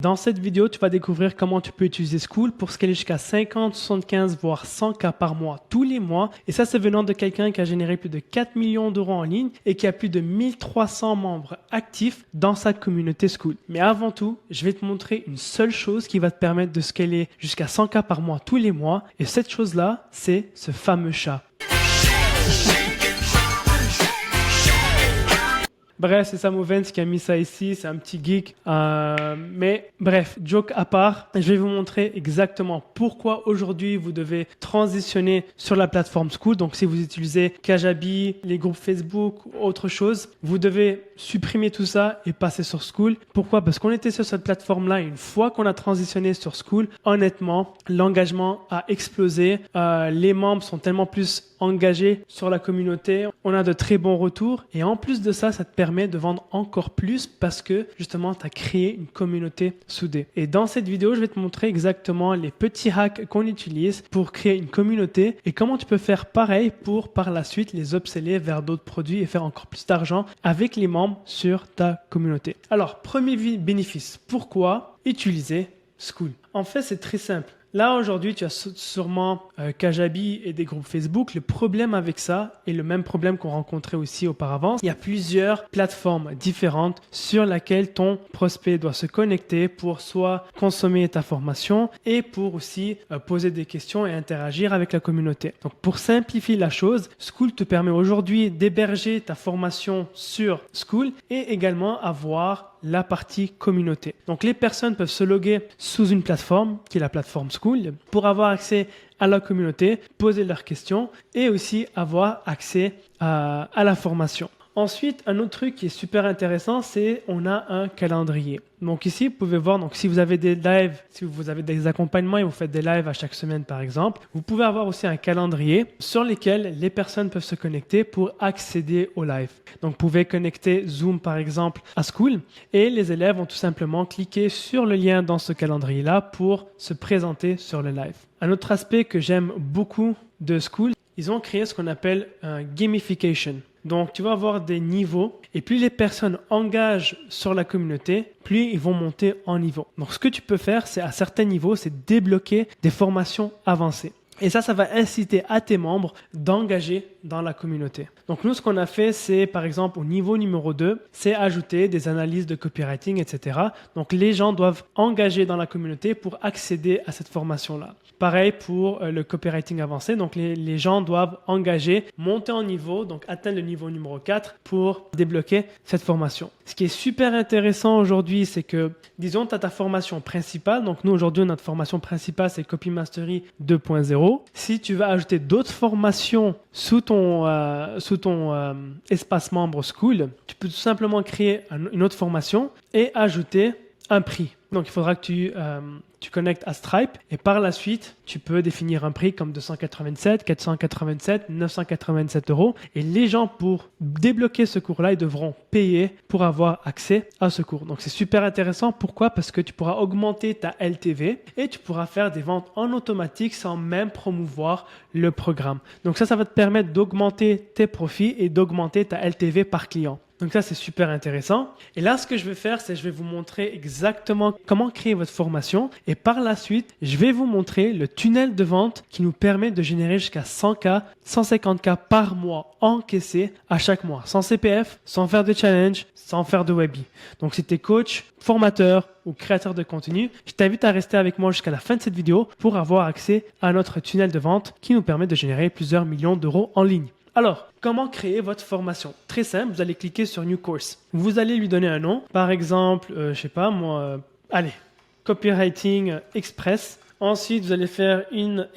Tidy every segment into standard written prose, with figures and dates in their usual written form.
Dans cette vidéo, tu vas découvrir comment tu peux utiliser Skool pour scaler jusqu'à 50, 75, voire 100 cas par mois tous les mois. Et ça, c'est venant de quelqu'un qui a généré plus de 4 millions d'euros en ligne et qui a plus de 1300 membres actifs dans sa communauté Skool. Mais avant tout, je vais te montrer une seule chose qui va te permettre de scaler jusqu'à 100 cas par mois tous les mois. Et cette chose-là, c'est ce fameux chat. Bref, c'est Sam Ovens qui a mis ça ici, c'est un petit geek. Mais bref, joke à part, je vais vous montrer exactement pourquoi aujourd'hui vous devez transitionner sur la plateforme Skool. Donc si vous utilisez Kajabi, les groupes Facebook ou autre chose, vous devez supprimer tout ça et passer sur Skool. Pourquoi? Parce qu'on était sur cette plateforme-là et une fois qu'on a transitionné sur Skool, honnêtement, l'engagement a explosé. Les membres sont tellement plus engagés sur la communauté. On a de très bons retours et en plus de ça, ça te permet de vendre encore plus parce que justement, tu as créé une communauté soudée. Et dans cette vidéo, je vais te montrer exactement les petits hacks qu'on utilise pour créer une communauté et comment tu peux faire pareil pour par la suite les upseller vers d'autres produits et faire encore plus d'argent avec les membres sur ta communauté. Alors, premier bénéfice, pourquoi utiliser Skool? En fait, c'est très simple. Là, aujourd'hui, tu as sûrement Kajabi et des groupes Facebook. Le problème avec ça est le même problème qu'on rencontrait aussi auparavant. Il y a plusieurs plateformes différentes sur lesquelles ton prospect doit se connecter pour soit consommer ta formation et pour aussi poser des questions et interagir avec la communauté. Donc, pour simplifier la chose, Skool te permet aujourd'hui d'héberger ta formation sur Skool et également avoir la partie communauté. Donc, les personnes peuvent se loguer sous une plateforme qui est la plateforme Skool pour avoir accès à la communauté, poser leurs questions et aussi avoir accès à la formation. Ensuite, un autre truc qui est super intéressant, c'est on a un calendrier. Donc ici, vous pouvez voir, donc si vous avez des lives, si vous avez des accompagnements et vous faites des lives à chaque semaine par exemple, vous pouvez avoir aussi un calendrier sur lequel les personnes peuvent se connecter pour accéder au live. Donc vous pouvez connecter Zoom par exemple à Skool et les élèves vont tout simplement cliquer sur le lien dans ce calendrier-là pour se présenter sur le live. Un autre aspect que j'aime beaucoup de Skool, ils ont créé ce qu'on appelle un gamification. Donc, tu vas avoir des niveaux et plus les personnes engagent sur la communauté, plus ils vont monter en niveau. Donc, ce que tu peux faire, c'est à certains niveaux, c'est débloquer des formations avancées. Et ça va inciter à tes membres d'engager dans la communauté. Donc nous, ce qu'on a fait, c'est par exemple au niveau numéro 2, c'est ajouter des analyses de copywriting, etc. Donc les gens doivent engager dans la communauté pour accéder à cette formation-là. Pareil pour le copywriting avancé. Donc les gens doivent engager, monter en niveau, donc atteindre le niveau numéro 4 pour débloquer cette formation. Ce qui est super intéressant aujourd'hui, c'est que, disons, tu as ta formation principale. Donc nous, aujourd'hui, notre formation principale, c'est Copy Mastery 2.0. Si tu veux ajouter d'autres formations sous ton espace membre Skool, tu peux tout simplement créer une autre formation et ajouter un prix. Donc, il faudra que tu connectes à Stripe et par la suite, tu peux définir un prix comme 287, 487, 987 euros. Et les gens, pour débloquer ce cours-là, ils devront payer pour avoir accès à ce cours. Donc, c'est super intéressant. Pourquoi? Parce que tu pourras augmenter ta LTV et tu pourras faire des ventes en automatique sans même promouvoir le programme. Donc, ça va te permettre d'augmenter tes profits et d'augmenter ta LTV par client. Donc ça, c'est super intéressant. Et là, ce que je vais faire, c'est je vais vous montrer exactement comment créer votre formation. Et par la suite, je vais vous montrer le tunnel de vente qui nous permet de générer jusqu'à 100K, 150K par mois encaissés à chaque mois. Sans CPF, sans faire de challenge, sans faire de Webby. Donc si tu es coach, formateur ou créateur de contenu, je t'invite à rester avec moi jusqu'à la fin de cette vidéo pour avoir accès à notre tunnel de vente qui nous permet de générer plusieurs millions d'euros en ligne. Alors, comment créer votre formation? Très simple, vous allez cliquer sur New Course. Vous allez lui donner un nom. Par exemple, Copywriting Express. Ensuite, vous allez faire une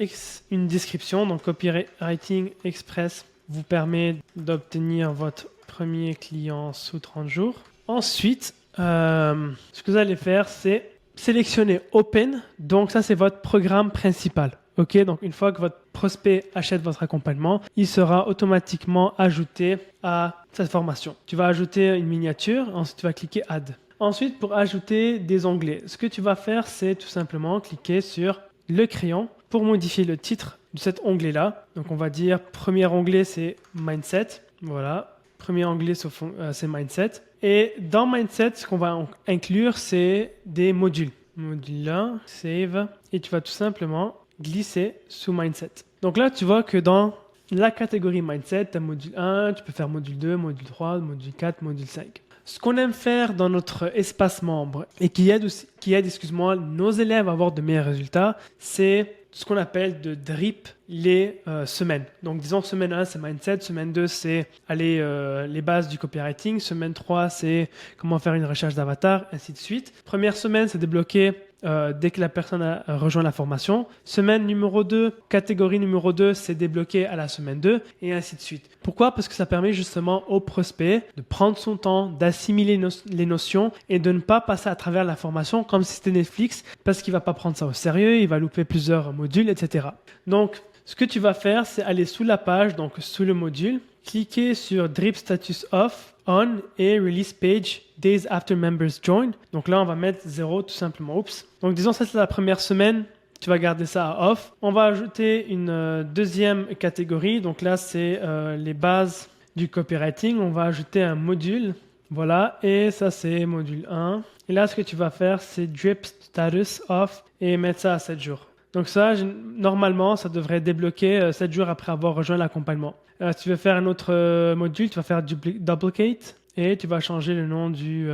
description. Donc, Copywriting Express vous permet d'obtenir votre premier client sous 30 jours. Ensuite, ce que vous allez faire, c'est sélectionner Open. Donc, ça, c'est votre programme principal. Ok, donc une fois que votre prospect achète votre accompagnement, il sera automatiquement ajouté à cette formation. Tu vas ajouter une miniature, ensuite tu vas cliquer Add. Ensuite, pour ajouter des onglets, ce que tu vas faire, c'est tout simplement cliquer sur le crayon pour modifier le titre de cet onglet-là. Donc on va dire, premier onglet, c'est Mindset. Voilà. Premier onglet, c'est Mindset. Et dans Mindset, ce qu'on va inclure, c'est des modules. Module 1, Save. Et tu vas tout simplement glisser sous Mindset. Donc là, tu vois que dans la catégorie Mindset, tu as module 1, tu peux faire module 2, module 3, module 4, module 5. Ce qu'on aime faire dans notre espace membre et qui aide nos élèves à avoir de meilleurs résultats, c'est ce qu'on appelle de drip les semaines. Donc disons semaine 1 c'est mindset, semaine 2 c'est les bases du copywriting, semaine 3 c'est comment faire une recherche d'avatar, ainsi de suite. Première semaine c'est débloqué dès que la personne a rejoint la formation. Semaine numéro 2, catégorie numéro 2, c'est débloqué à la semaine 2 et ainsi de suite. Pourquoi? Parce que ça permet justement au prospect de prendre son temps, d'assimiler les notions et de ne pas passer à travers la formation comme si c'était Netflix parce qu'il ne va pas prendre ça au sérieux, il va louper plusieurs modules, etc. Donc, ce que tu vas faire, c'est aller sous la page, donc sous le module, cliquer sur Drip Status Off, On et Release Page Days After Members Join. Donc là, on va mettre 0 tout simplement. Oups. Donc disons ça c'est la première semaine. Tu vas garder ça à off. On va ajouter une deuxième catégorie. Donc là, c'est les bases du copywriting. On va ajouter un module. Voilà. Et ça, c'est module 1. Et là, ce que tu vas faire, c'est Drip Status Off et mettre ça à 7 jours. Donc ça, normalement, ça devrait débloquer 7 jours après avoir rejoint l'accompagnement. Si tu veux faire un autre module, tu vas faire Duplicate et tu vas changer le nom du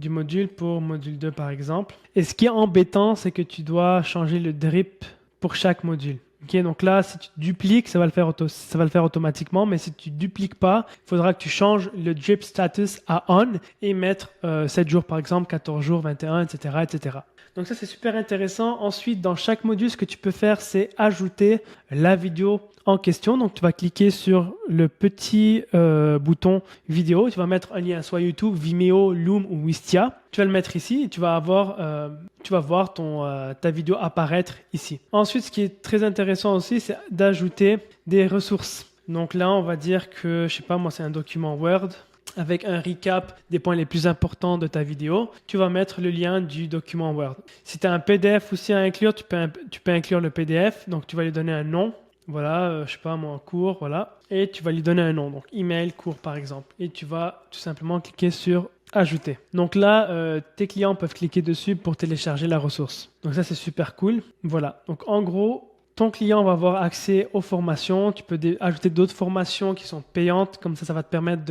module pour module 2 par exemple. Et ce qui est embêtant, c'est que tu dois changer le drip pour chaque module. Okay, donc là, si tu dupliques, ça va le faire automatiquement, mais si tu dupliques pas, il faudra que tu changes le drip status à on et mettre 7 jours par exemple, 14 jours, 21, etc., etc. Donc ça, c'est super intéressant. Ensuite, dans chaque module, ce que tu peux faire, c'est ajouter la vidéo en question. Donc, tu vas cliquer sur le petit bouton vidéo. Tu vas mettre un lien, soit YouTube, Vimeo, Loom ou Wistia. Tu vas le mettre ici et tu vas voir ta vidéo apparaître ici. Ensuite, ce qui est très intéressant aussi, c'est d'ajouter des ressources. Donc là, on va dire que, je sais pas, moi, c'est un document Word avec un recap des points les plus importants de ta vidéo. Tu vas mettre le lien du document Word. Si tu as un PDF aussi à inclure, tu peux inclure le PDF. Donc, tu vas lui donner un nom. Voilà, je sais pas, moi, cours, voilà. Et tu vas lui donner un nom. Donc, email, cours, par exemple. Et tu vas tout simplement cliquer sur ajouter. Donc là, tes clients peuvent cliquer dessus pour télécharger la ressource. Donc ça, c'est super cool. Voilà. Donc, en gros, ton client va avoir accès aux formations. Tu peux ajouter d'autres formations qui sont payantes. Comme ça va te permettre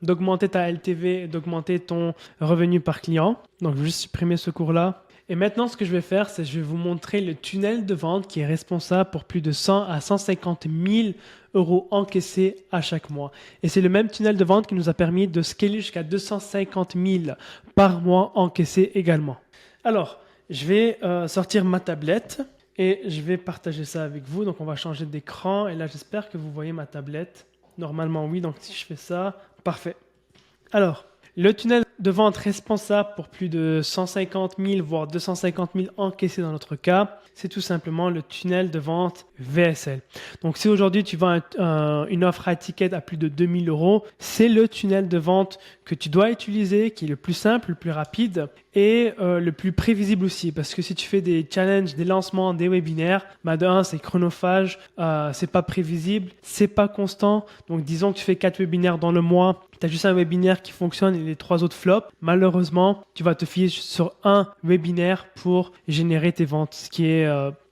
d'augmenter ta LTV et d'augmenter ton revenu par client. Donc, je vais juste supprimer ce cours-là. Et maintenant, ce que je vais faire, c'est que je vais vous montrer le tunnel de vente qui est responsable pour plus de 100 à 150 000 euros encaissés à chaque mois. Et c'est le même tunnel de vente qui nous a permis de scaler jusqu'à 250 000 par mois encaissés également. Alors, je vais sortir ma tablette. Et je vais partager ça avec vous. Donc, on va changer d'écran. Et là, j'espère que vous voyez ma tablette. Normalement, oui. Donc, si je fais ça, parfait. Alors, le tunnel de vente responsable pour plus de 150 000, voire 250 000 encaissés dans notre cas, c'est tout simplement le tunnel de vente VSL. Donc, si aujourd'hui tu vends une offre à ticket à plus de 2 000 euros, c'est le tunnel de vente que tu dois utiliser, qui est le plus simple, le plus rapide et le plus prévisible aussi. Parce que si tu fais des challenges, des lancements, des webinaires, de 1, c'est chronophage, c'est pas prévisible, c'est pas constant. Donc, disons que tu fais 4 webinaires dans le mois, tu as juste un webinaire qui fonctionne et les 3 autres flop. Malheureusement, tu vas te fier sur un webinaire pour générer tes ventes, ce qui est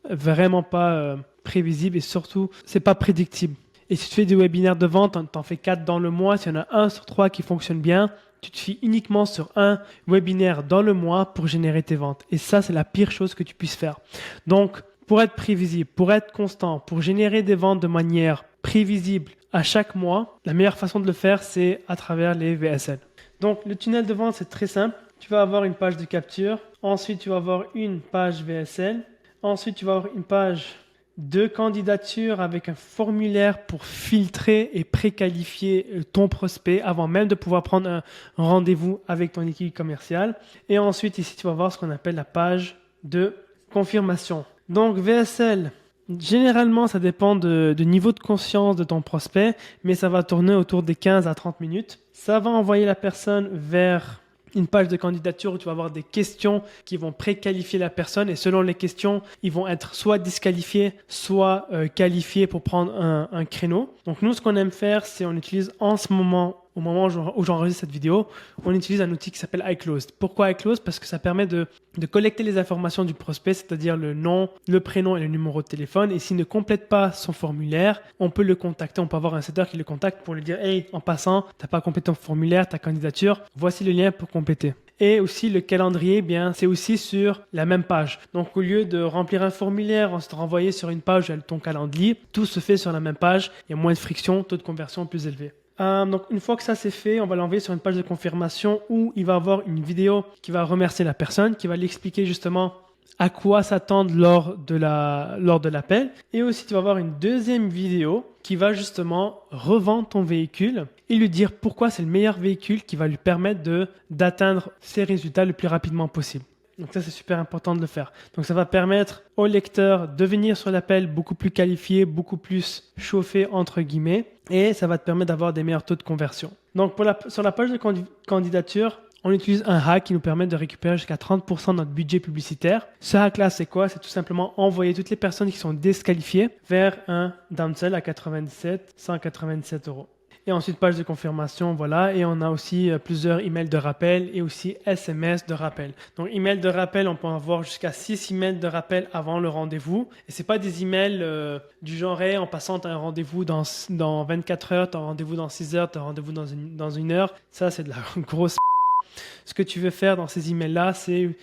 vraiment pas prévisible et surtout, c'est pas prédictible. Et si tu fais des webinaires de vente, tu en fais 4 dans le mois, s'il y en a 1 sur 3 qui fonctionne bien, tu te fies uniquement sur un webinaire dans le mois pour générer tes ventes. Et ça, c'est la pire chose que tu puisses faire. Donc, pour être prévisible, pour être constant, pour générer des ventes de manière prévisible à chaque mois, la meilleure façon de le faire, c'est à travers les VSL. Donc, le tunnel de vente, c'est très simple. Tu vas avoir une page de capture. Ensuite, tu vas avoir une page VSL. Ensuite, tu vas avoir une page de candidature avec un formulaire pour filtrer et préqualifier ton prospect avant même de pouvoir prendre un rendez-vous avec ton équipe commerciale. Et ensuite, ici, tu vas voir ce qu'on appelle la page de confirmation. Donc, VSL, généralement, ça dépend du niveau de conscience de ton prospect, mais ça va tourner autour des 15 à 30 minutes. Ça va envoyer la personne vers une page de candidature où tu vas avoir des questions qui vont préqualifier la personne et selon les questions, ils vont être soit disqualifiés, soit qualifiés pour prendre un créneau. Donc nous, ce qu'on aime faire, c'est on utilise en ce moment, au moment où j'enregistre cette vidéo, on utilise un outil qui s'appelle iClosed. Pourquoi iClosed? Parce que ça permet de collecter les informations du prospect, c'est-à-dire le nom, le prénom et le numéro de téléphone. Et s'il ne complète pas son formulaire, on peut le contacter. On peut avoir un setter qui le contacte pour lui dire « Hey, en passant, tu n'as pas complété ton formulaire, ta candidature, voici le lien pour compléter. » Et aussi le calendrier, eh bien, c'est aussi sur la même page. Donc au lieu de remplir un formulaire, ensuite renvoyer sur une page ton calendrier, tout se fait sur la même page. Il y a moins de friction, taux de conversion plus élevé. Donc une fois que ça c'est fait, on va l'envoyer sur une page de confirmation où il va avoir une vidéo qui va remercier la personne, qui va lui expliquer justement à quoi s'attendre lors de l'appel. Et aussi, tu vas avoir une deuxième vidéo qui va justement revendre ton véhicule et lui dire pourquoi c'est le meilleur véhicule qui va lui permettre d'atteindre ses résultats le plus rapidement possible. Donc ça, c'est super important de le faire. Donc ça va permettre au lecteur de venir sur l'appel beaucoup plus qualifié, beaucoup plus chauffé entre guillemets, et ça va te permettre d'avoir des meilleurs taux de conversion. Donc sur la page de candidature, on utilise un hack qui nous permet de récupérer jusqu'à 30% de notre budget publicitaire. Ce hack-là, c'est quoi? C'est tout simplement envoyer toutes les personnes qui sont disqualifiées vers un downsell à 197 €. Et ensuite, page de confirmation, voilà. Et on a aussi plusieurs emails de rappel et aussi SMS de rappel. Donc, email de rappel, on peut avoir jusqu'à 6 emails de rappel avant le rendez-vous. Et c'est pas des emails du genre, hey, en passant, tu as un rendez-vous dans 24 heures, tu as un rendez-vous dans 6 heures, tu as un rendez-vous dans une heure. Ça, c'est de la grosse. Ce que tu veux faire dans ces emails-là, c'est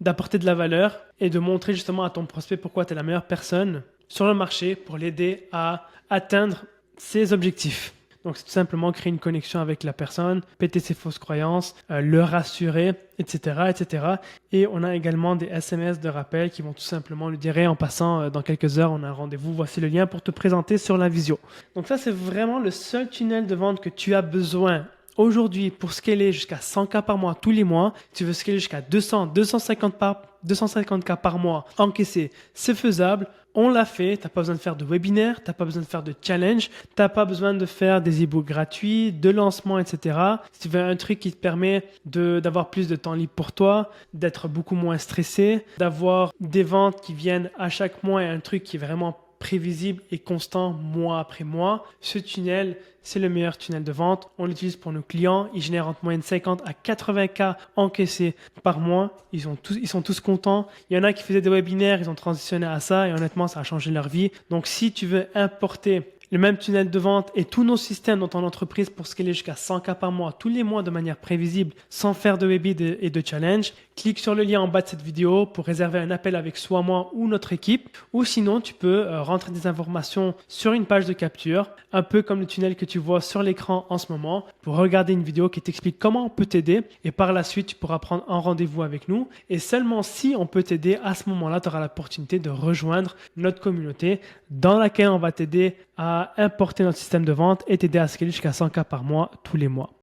d'apporter de la valeur et de montrer justement à ton prospect pourquoi tu es la meilleure personne sur le marché pour l'aider à atteindre ses objectifs. Donc, c'est tout simplement créer une connexion avec la personne, péter ses fausses croyances, le rassurer, etc., etc. Et on a également des SMS de rappel qui vont tout simplement lui dire en passant, dans quelques heures, on a un rendez-vous, voici le lien pour te présenter sur la visio. Donc ça, c'est vraiment le seul tunnel de vente que tu as besoin aujourd'hui pour scaler jusqu'à 100K par mois tous les mois. Tu veux scaler jusqu'à 250K par mois encaissé, c'est faisable. On l'a fait, tu n'as pas besoin de faire de webinaire, tu n'as pas besoin de faire de challenge, tu n'as pas besoin de faire des e-books gratuits, de lancement, etc. Si tu veux un truc qui te permet d'avoir plus de temps libre pour toi, d'être beaucoup moins stressé, d'avoir des ventes qui viennent à chaque mois et un truc qui est vraiment prévisible et constant mois après mois, ce tunnel, c'est le meilleur tunnel de vente. On l'utilise pour nos clients. Ils génèrent entre moyenne 50 à 80K encaissés par mois. Ils sont tous contents. Il y en a qui faisaient des webinaires, ils ont transitionné à ça et honnêtement, ça a changé leur vie. Donc, si tu veux importer le même tunnel de vente et tous nos systèmes dans ton entreprise pour scaler jusqu'à 100K par mois, tous les mois de manière prévisible, sans faire de webinaire et de challenge, clique sur le lien en bas de cette vidéo pour réserver un appel avec soit moi ou notre équipe. Ou sinon, tu peux rentrer des informations sur une page de capture, un peu comme le tunnel que tu vois sur l'écran en ce moment, pour regarder une vidéo qui t'explique comment on peut t'aider. Et par la suite, tu pourras prendre un rendez-vous avec nous. Et seulement si on peut t'aider, à ce moment-là, tu auras l'opportunité de rejoindre notre communauté dans laquelle on va t'aider à importer notre système de vente et t'aider à scaler jusqu'à 100K par mois tous les mois.